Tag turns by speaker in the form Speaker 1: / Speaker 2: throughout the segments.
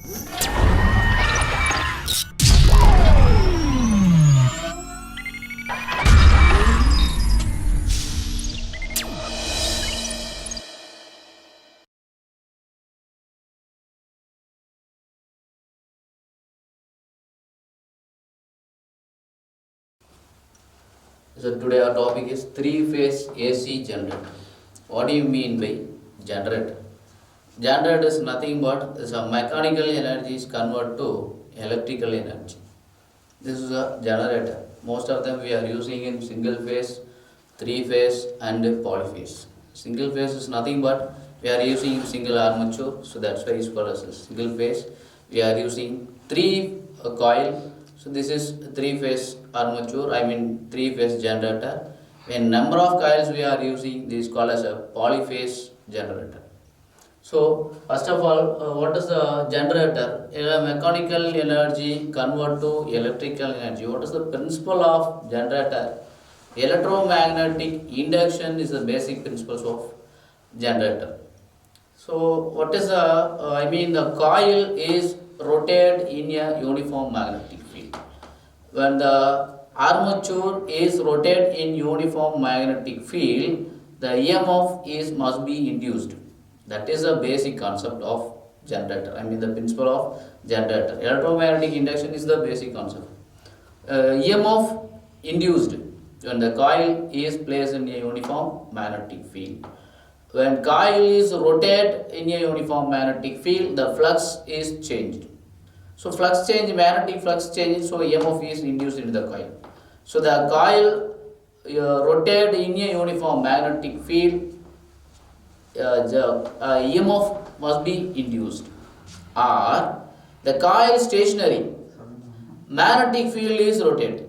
Speaker 1: So today our topic is three-phase AC generator. What do you mean by generator? Generator is nothing but some mechanical energy is converted to electrical energy. This is a generator. Most of them we are using in single phase, three phase and polyphase. Single phase is nothing but we are using single armature, so that's why it's called as a single phase. We are using three coil, so this is three phase armature, three phase generator. When number of coils we are using, this is called as a polyphase generator. So first of all, what is the generator? Mechanical energy convert to electrical energy. What is the principle of generator? Electromagnetic induction is the basic principles of generator. So what is the coil is rotated in a uniform magnetic field. When the armature is rotated in uniform magnetic field, the EMF must be induced. That is the basic concept of generator. The principle of generator. Electromagnetic induction is the basic concept. EMF induced when the coil is placed in a uniform magnetic field. When coil is rotated in a uniform magnetic field, the flux is changed. So flux change, magnetic flux changes, so EMF is induced into the coil. So the coil rotated in a uniform magnetic field, the EMF must be induced. Or the coil stationary, magnetic field is rotated.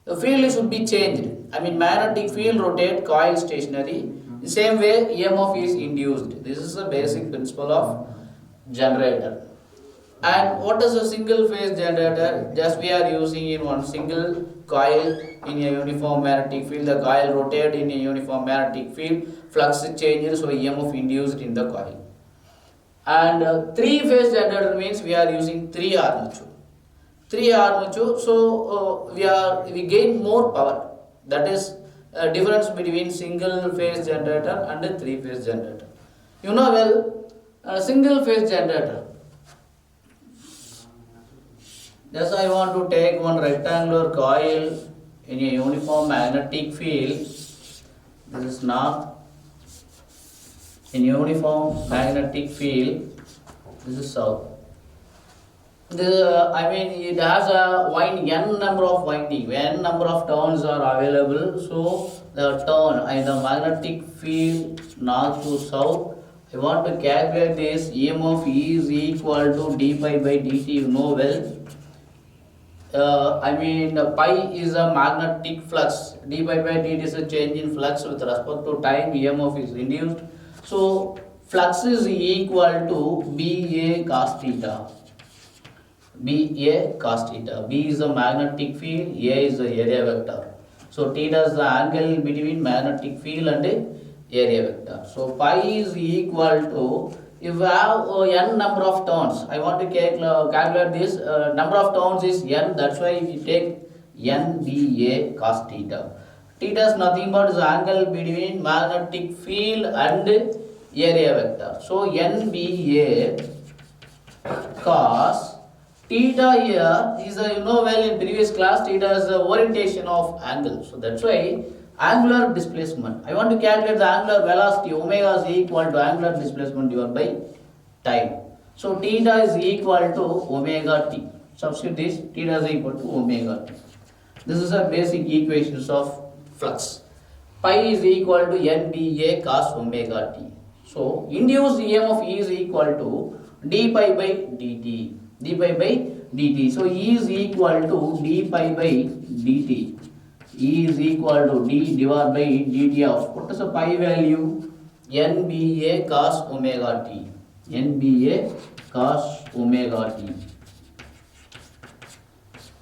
Speaker 1: The field should be changed. Magnetic field rotate, coil stationary. The same way EMF is induced. This is the basic principle of generator. And what is a single phase generator? Just we are using in one single coil in a uniform magnetic field. The coil rotated in a uniform magnetic field. Flux changes, so EMF induced in the coil. And three phase generator means we are using three armature. Three armature, so we gain more power. That is a difference between single phase generator and a three phase generator. You know well, a single phase generator. Just I want to take one rectangular coil in a uniform magnetic field. This is north. In uniform magnetic field, this is south. It has a n number of winding, n number of turns are available. So the turn the magnetic field north to south. I want to calculate this. EMF is equal to d pi by dt. You know well. Pi is a magnetic flux. D pi by dt is a change in flux with respect to time. EMF is induced. So flux is equal to BA cos theta. BA cos theta. B is the magnetic field, A is the area vector. So theta is the angle between magnetic field and area vector. So pi is equal to, if you have n number of turns, I want to calculate this. Number of turns is n, that's why if you take n BA cos theta. Theta is nothing but the angle between magnetic field and area vector. So n BA cos theta here is in previous class, theta is the orientation of angle. So that's why angular displacement. I want to calculate the angular velocity. Omega is equal to angular displacement divided by time. So theta is equal to omega t. Substitute this, theta is equal to omega t. This is a basic equations of flux. Pi is equal to NBA cos omega t. So induced EMF is equal to d pi by dt. D pi by dt. So E is equal to d pi by dt. E is equal to d divided by dt of, what is the pi value? NBA cos omega t. NBA cos omega t.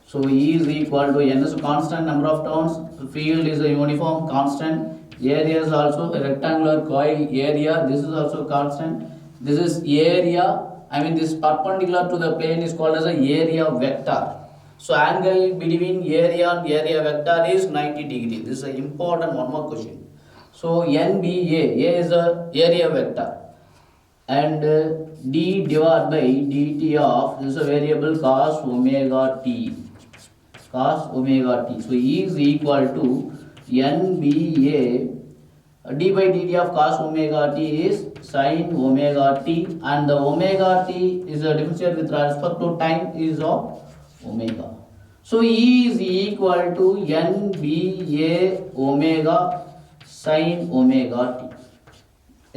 Speaker 1: So E is equal to, n is a constant number of turns, field is a uniform constant, area is also a rectangular coil area, this is also constant, this is area this perpendicular to the plane is called as a area vector. So angle between area and area vector is 90 degree. This is an important one more question. So NBA, A is the area vector, and d divided by dt of, this is a variable cos omega t. Cos omega t. So E is equal to NBA. D by dt of cos omega t is sin omega t, and the omega t is a differential with respect to time is of omega. So E is equal to NBA omega sin omega t.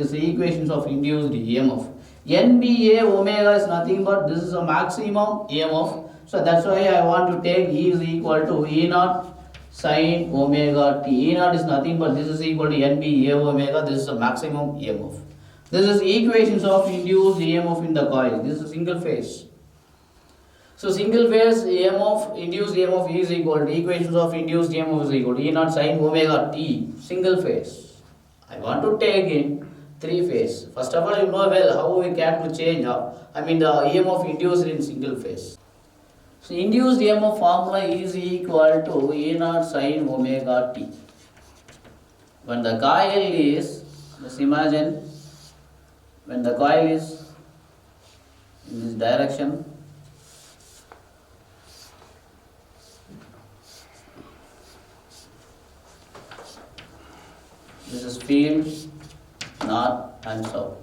Speaker 1: Is the equations of induced EMF. NBA omega is nothing but this is a maximum EMF. So that's why I want to take E is equal to E naught sin omega t. E naught is nothing but this is equal to NBA omega. This is a maximum EMF. This is equations of induced EMF in the coil. This is single phase. So single phase EMF, induced EMF is equal to equations of induced EMF is equal to E naught sin omega t. Single phase. I want to take in three phase. First of all, you know well how we can to change the EMF induced in single phase. So induced EMF formula is equal to E naught sin omega t. When the coil is, just imagine, when the coil is in this direction, this is field north and south.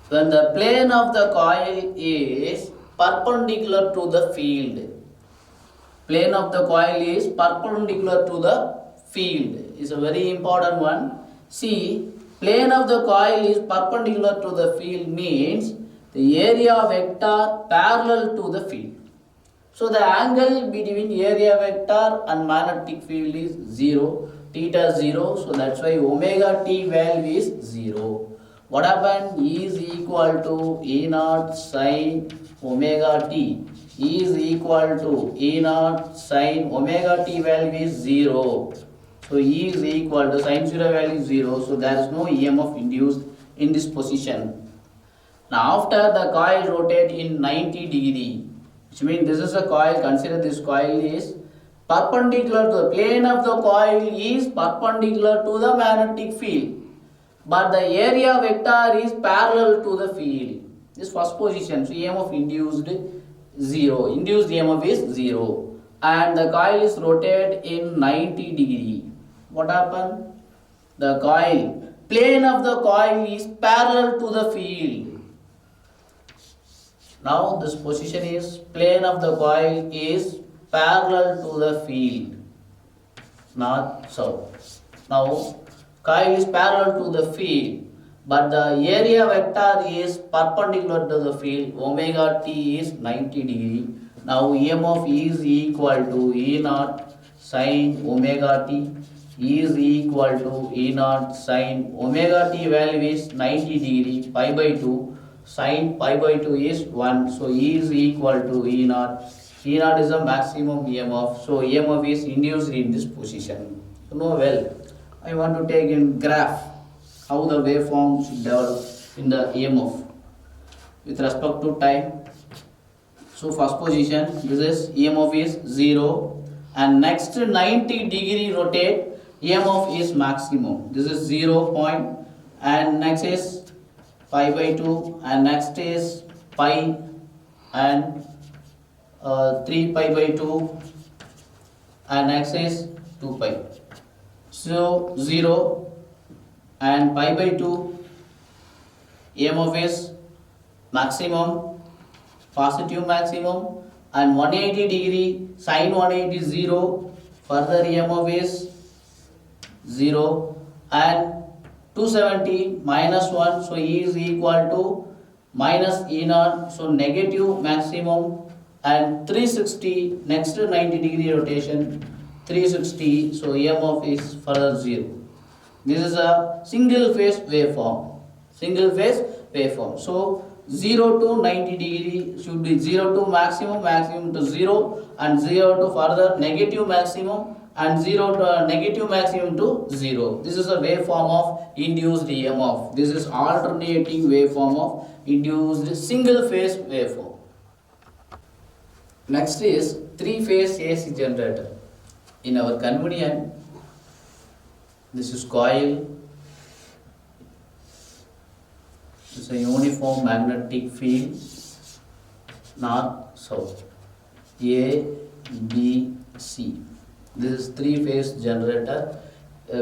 Speaker 1: When the plane of the coil is perpendicular to the field, plane of the coil is perpendicular to the field is a very important one. See, plane of the coil is perpendicular to the field means the area vector parallel to the field. So the angle between area vector and magnetic field is 0, theta 0. So that's why omega t value is 0. What happened? E is equal to E naught sin omega t. E is equal to E naught sin omega t value is 0. So E is equal to sin 0 value is 0. So there is no EMF induced in this position. Now after the coil rotate in 90 degree, which means this is a coil, consider this coil is perpendicular to the plane of the coil is perpendicular to the magnetic field, but the area vector is parallel to the field. This first position, so EMF induced 0, induced EMF is 0, and the coil is rotated in 90 degree. What happened? The coil, plane of the coil is parallel to the field. Now this position is plane of the coil is parallel to the field, north, south. Now coil is parallel to the field, but the area vector is perpendicular to the field. Omega t is 90 degree. Now EMF is equal to E naught sin omega t. E is equal to E naught sin omega t value is 90 degree, pi by 2. Sin pi by 2 is 1. So E is equal to E naught. E naught is the maximum EMF. So EMF is induced in this position. You know well. I want to take in graph how the waveform should develop in the EMF with respect to time. So first position, this is EMF is 0, and next 90 degree rotate, EMF is maximum. This is 0 point, and next is pi by 2, and next is pi and 3 pi by 2, and next is 2 pi. So 0 and pi by 2, EMF is maximum, positive maximum, and 180 degree, sin 180 is 0, further EMF is 0, and 270 minus 1, so E is equal to minus E naught, so negative maximum, and 360, next 90 degree rotation, 360, so EMF is further 0. This is a single phase waveform. Single phase waveform. So 0 to 90 degree should be 0 to maximum, maximum to 0, and 0 to further negative maximum, and 0 to negative maximum to 0. This is a waveform of induced EMF. This is alternating waveform of induced single phase waveform. Next is 3-phase AC generator. In our convenience, this is coil. This is a uniform magnetic field, north, south, A, B, C. This is 3-phase generator.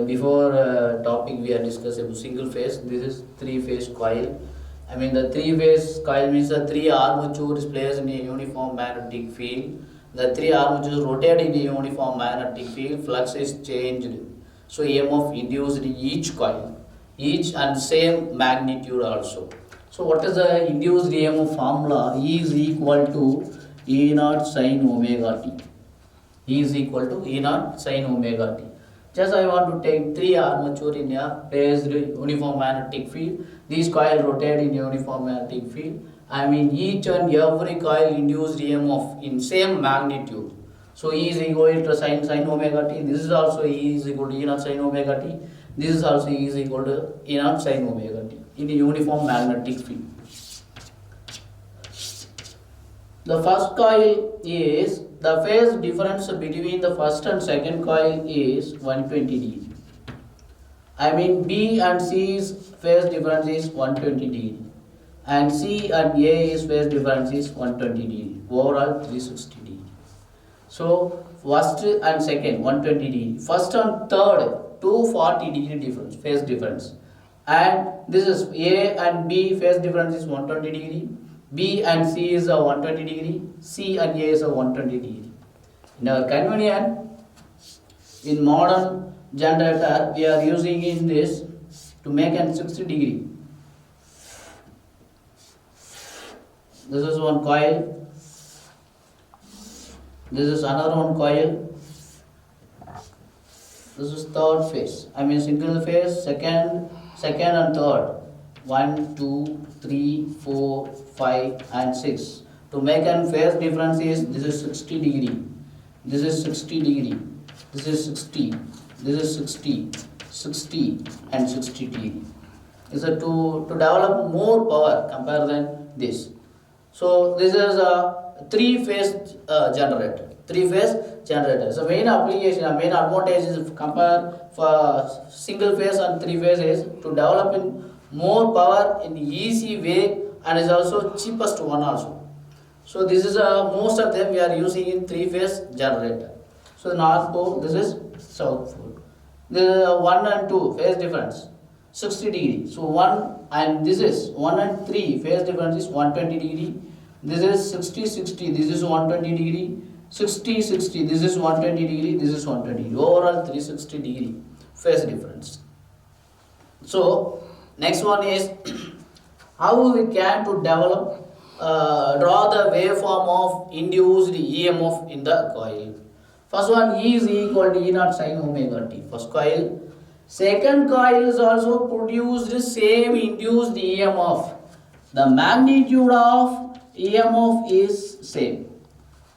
Speaker 1: Before topic we are discussing single phase. This is 3-phase coil. I mean the 3-phase coil means the 3 armatures placed in a uniform magnetic field. The 3 armatures rotate in a uniform magnetic field. Flux is changed. So EMF induced in each coil, each and same magnitude also. So what is the induced EMF formula? E is equal to E naught sin omega t. E is equal to E naught sin omega t. Just I want to take 3 armature in a phased uniform magnetic field. These coils rotate in uniform magnetic field. I mean each and every coil induced EMF in same magnitude. So E is equal to sin omega t. This is also E is equal to E naught sin omega t. This is also E is equal to E naught sin omega t in a uniform magnetic field. The first coil is, the phase difference between the first and second coil is 120 degree. I mean B and C's phase difference is 120 degree. And C and A's phase difference is 120 degree. Overall 360 degree. So first and second 120 degree. First and third 240 degree difference, phase difference. And this is A and B phase difference is 120 degree. B and C is a 120 degree. C and A is a 120 degree. In our convenience, in modern generator, we are using in this to make an 60 degree. This is one coil. This is another one coil. This is third phase. I mean single phase, second and third. 1, 2, 3, 4, 5 and 6. To make an phase difference is, this is 60 degree. This is 60 degree. This is 60. This is 60. 60 and 60 degree. Is to develop more power compared than this. So this is a 3-phase generator. 3-phase generator. So main application, main advantage is compare for single phase and 3-phase is to develop in more power in easy way and is also cheapest one also. So this is most of them we are using in 3-phase generator. So north pole, this is south pole. This is 1 and 2 phase difference 60 degree. So 1 and this is 1 and 3 phase difference is 120 degree. This is 60 60. This is 120 degree. 60 60. This is 120 degree. This is 120 degree. Overall 360 degree phase difference. So next one is how we can to develop draw the waveform of induced EMF in the coil. First one E is equal to E naught sin omega t. First coil. Second coil is also produced same induced EMF. The magnitude of EMF is same.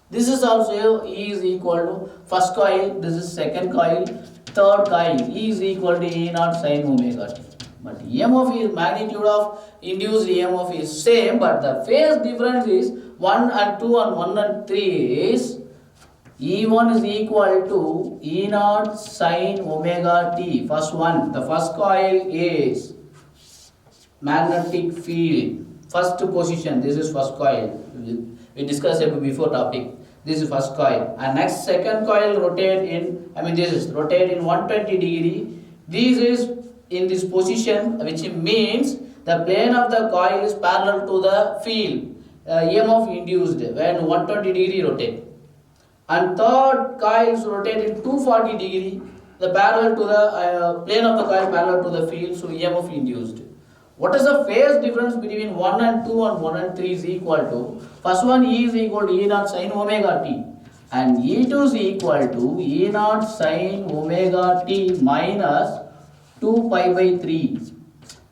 Speaker 1: This is also E is equal to first coil. This is second coil. Third coil E is equal to E naught sin omega t. But EMF is magnitude of induced EMF is same, but the phase difference is 1 and 2 and 1 and 3 is E1 is equal to E naught sin omega t. First one, the first coil is magnetic field. First position, this is first coil. We discussed it before topic. This is first coil. And next second coil rotate in, this is rotate in 120 degree. This is in this position, which means the plane of the coil is parallel to the field. EMF induced when 120 degree rotate. And third coils rotate in 240 degree, the parallel to the plane of the coil parallel to the field, so EMF induced. What is the phase difference between 1 and 2 and 1 and 3 is equal to, first one E is equal to E naught sin omega t and E2 is equal to E naught sin omega t minus 2 pi by 3.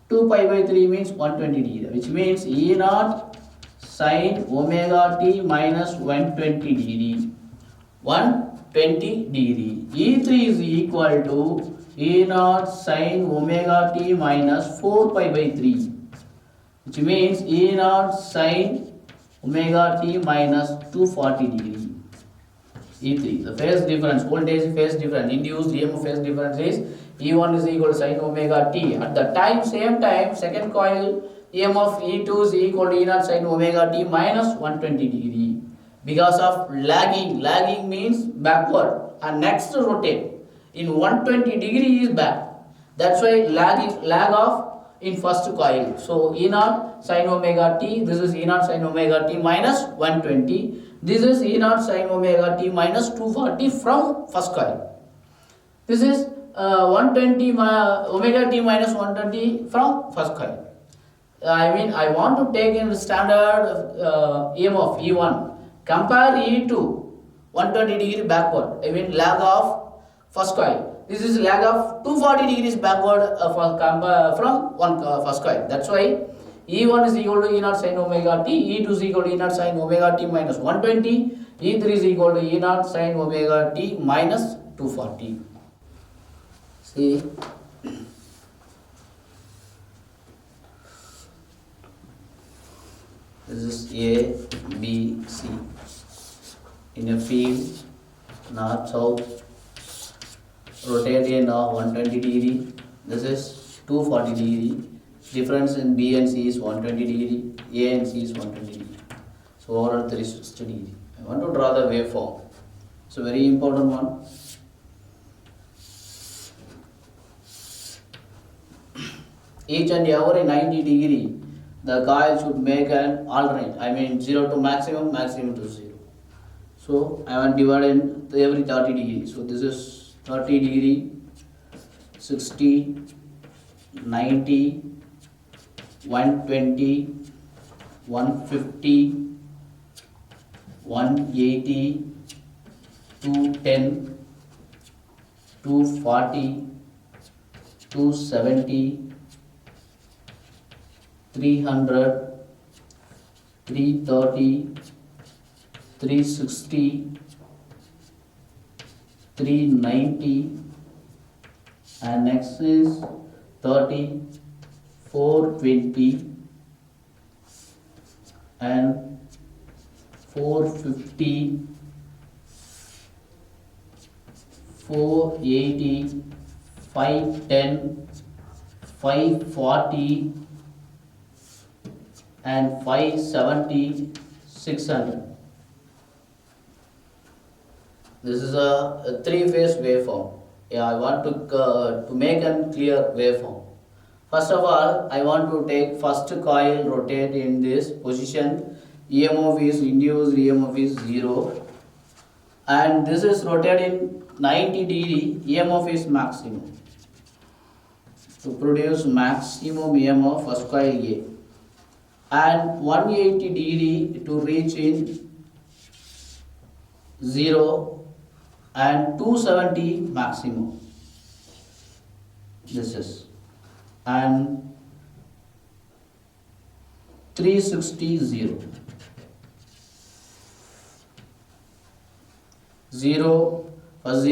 Speaker 1: 2 pi by 3 means 120 degree, which means E naught sin omega t minus 120 degree. 1 120 degree. E3 is equal to E naught sin omega t minus 4 pi by 3, which means E naught sin omega t minus 240 degree. E3, the phase difference, voltage phase difference, induced EMF phase difference is E1 is equal to sin omega t. At the same time, second coil EMF E2 is equal to E naught sin omega t minus 120 degree. Because of lagging, lagging means backward and next rotate. In 120 degree is back. That's why lag of in first coil. So E naught sin omega t, this is E naught sin omega t minus 120. This is E naught sin omega t minus 240 from first coil. This is 120 omega t minus 120 from first coil. I want to take in standard EMF E1. Compare E2 120 degree backward. Lag of first coil. This is lag of 240 degrees backward from first coil. That's why E1 is equal to E naught sin omega t, E2 is equal to E naught sin omega t minus 120, E3 is equal to E naught sin omega t minus 240. See, this is A, B, C. In a field, north, south, rotate in 120 degree. This is 240 degree. Difference in B and C is 120 degree. A and C is 120 degree. So overall 360 degree. I want to draw the waveform. It's a very important one. Each and every 90 degree, the coil should make an alternate. 0 to maximum, maximum to 0. So I want to divide in every 30 degree. So this is 30 degree, 60, 90, 120, 150, 180, 210, 240, 270, 300, 330, 360, 390, and next is 30, 420, and 450, 480, 510, 540, and 570, 600. This is a three-phase waveform. I want to make a clear waveform. First of all, I want to take first coil, rotate in this position. EMF is induced, EMF is 0. And this is rotated in 90 degree, EMF is maximum. To produce maximum EMF, first coil A. And 180 degree to reach in 0 and 270 maximum. This is. And 360 0. 0, first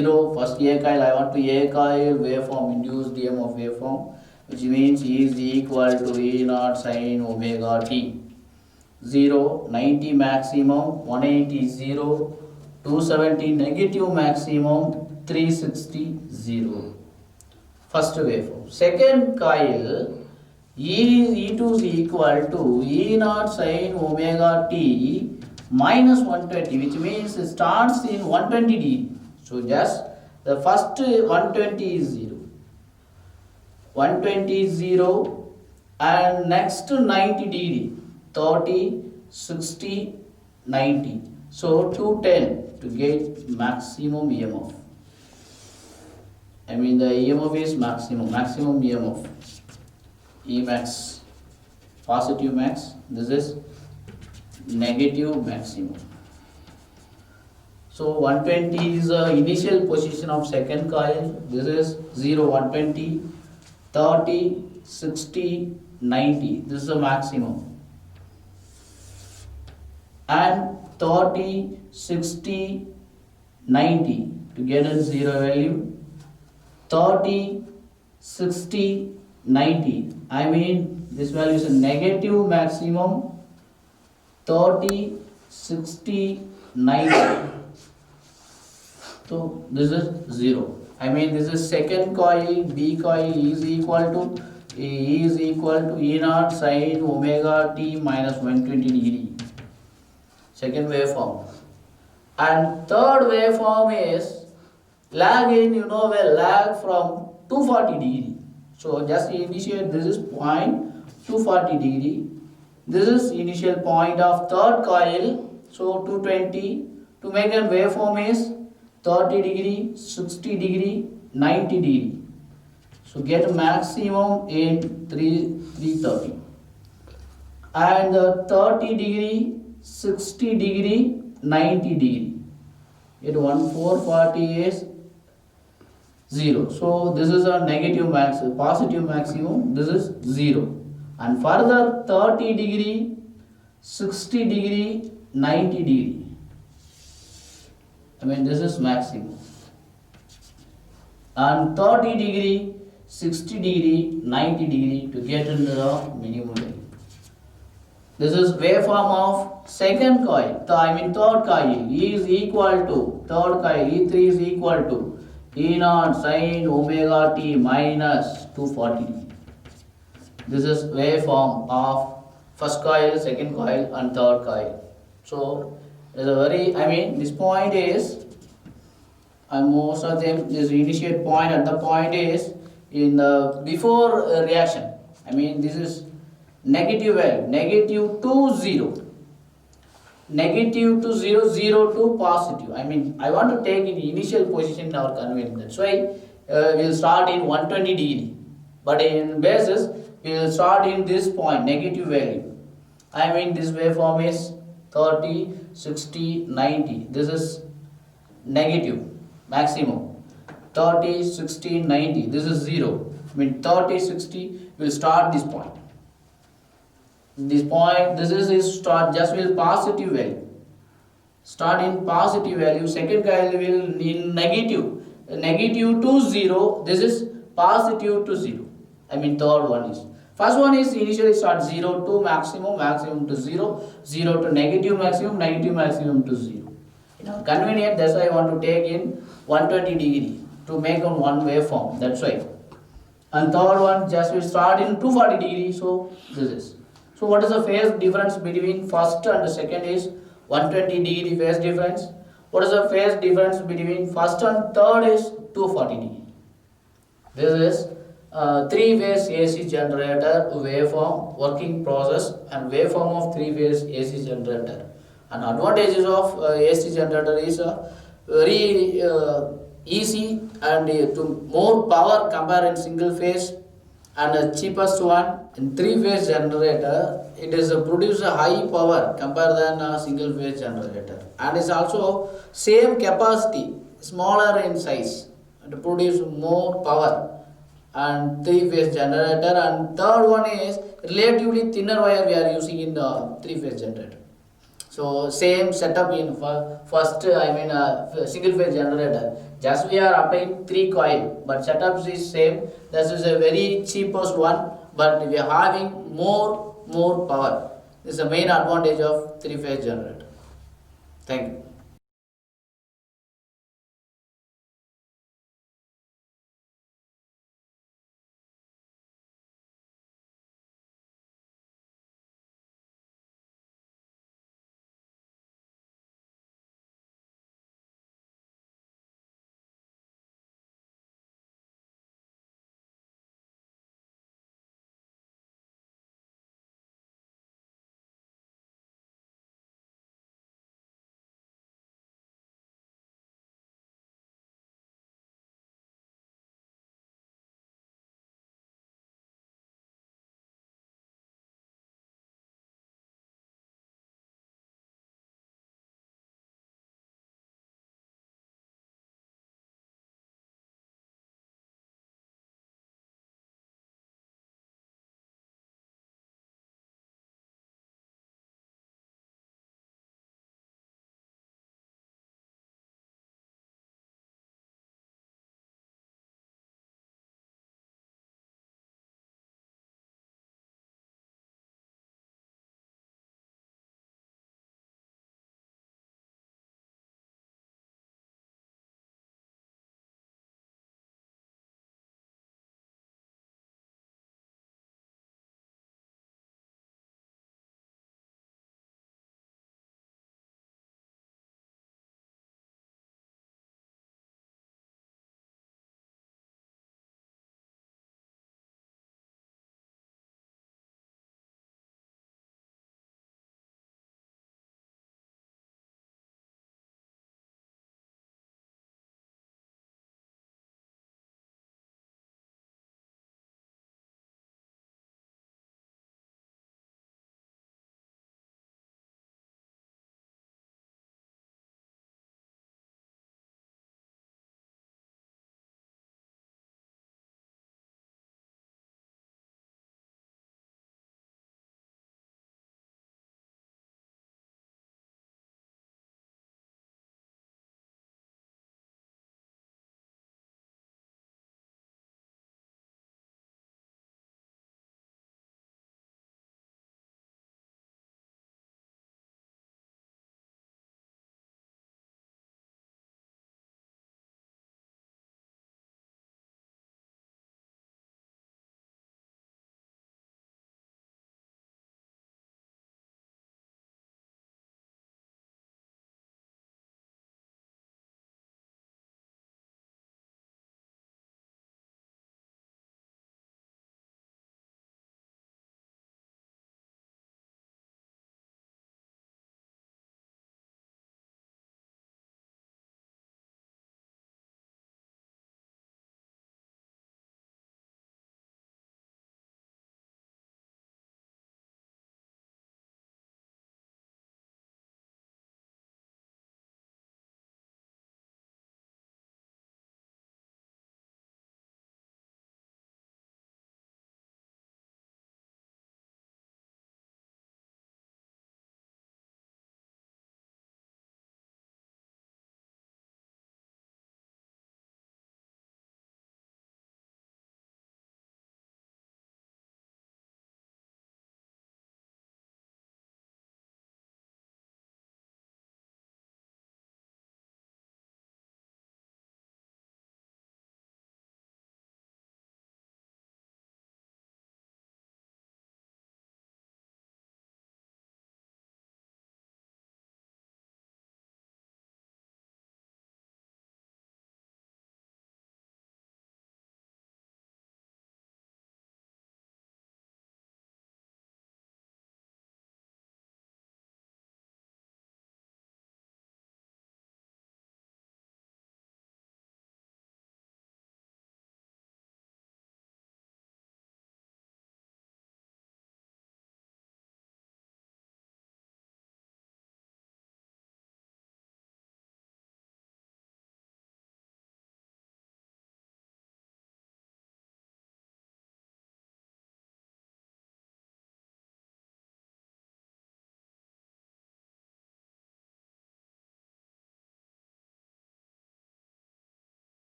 Speaker 1: A coil, I want to A coil waveform, induced EMF waveform, which means E is equal to E naught sin omega t. 0, 90 maximum, 180 0, 270 negative maximum, 360 0. First waveform. Second coil, E2 is equal to E naught sin omega t minus 120, which means it starts in 120 degree. So just the first 120 is 0. 120 is 0 and next 90 degree, 30, 60, 90. So 210 to get maximum EMF. The EMF is maximum EMF. E max, positive max, this is negative maximum. So 120 is the initial position of second coil. This is 0, 120, 30, 60, 90. This is the maximum. And 30, 60, 90 to get a 0 value. 30, 60, 90. I mean this value is a negative maximum. 30, 60, 90. So this is 0. I mean this is second coil. B coil is equal to E naught sin omega t minus 120 degree. Second waveform. And third waveform is lag in, where lag from 240 degree. So just initiate, this is point 240 degree. This is initial point of third coil. So 220. To make a waveform is 30 degree, 60 degree, 90 degree. So get maximum in 330. And 30 degree, 60 degree, 90 degree. At 440 is 0. So this is a negative positive maximum. This is 0. And further 30 degree, 60 degree, 90 degree. I mean this is maximum. And 30 degree, 60 degree, 90 degree to get into the minimum value. This is waveform of second coil. Third coil is equal to, third coil E3 is equal to E naught sin omega t minus 240 degree. This is waveform of first coil, second coil and third coil. So it is a very, this point is, and most of them, this initiate point at the point is in the before reaction. This is negative value, negative to 0. Negative to 0, 0 to positive. I want to take in initial position in our conveyor. That's why we will start in 120 degree. But in basis, we will start in this point, negative value. This waveform is 30, 60, 90. This is negative, maximum. 30, 60, 90. This is 0. 30, 60, we will start this point. This point, this is start just with positive value. Start in positive value. Second coil will in negative. Negative to 0. This is positive to 0. Third one is. First one is initially start 0 to maximum, maximum to 0, 0 to negative maximum to 0. Convenient, that's why I want to take in 120 degree to make on one waveform. That's why. And third one just will start in 240 degree. So this is. So what is the phase difference between first and second is 120 degree phase difference. What is the phase difference between first and third is 240 degree. This is three-phase AC generator waveform working process and waveform of three-phase AC generator. And advantages of AC generator is very easy and to more power compared in single phase, and the cheapest one in three-phase generator, it is produce a high power compared than a single phase generator, and is also same capacity, smaller in size, to produce more power, and three-phase generator. And third one is relatively thinner wire we are using in the three-phase generator. So same setup in first single phase generator. Just we are applying 3 coil, but setup is same. This is a very cheapest one, but we are having more power. This is the main advantage of three-phase generator. Thank you.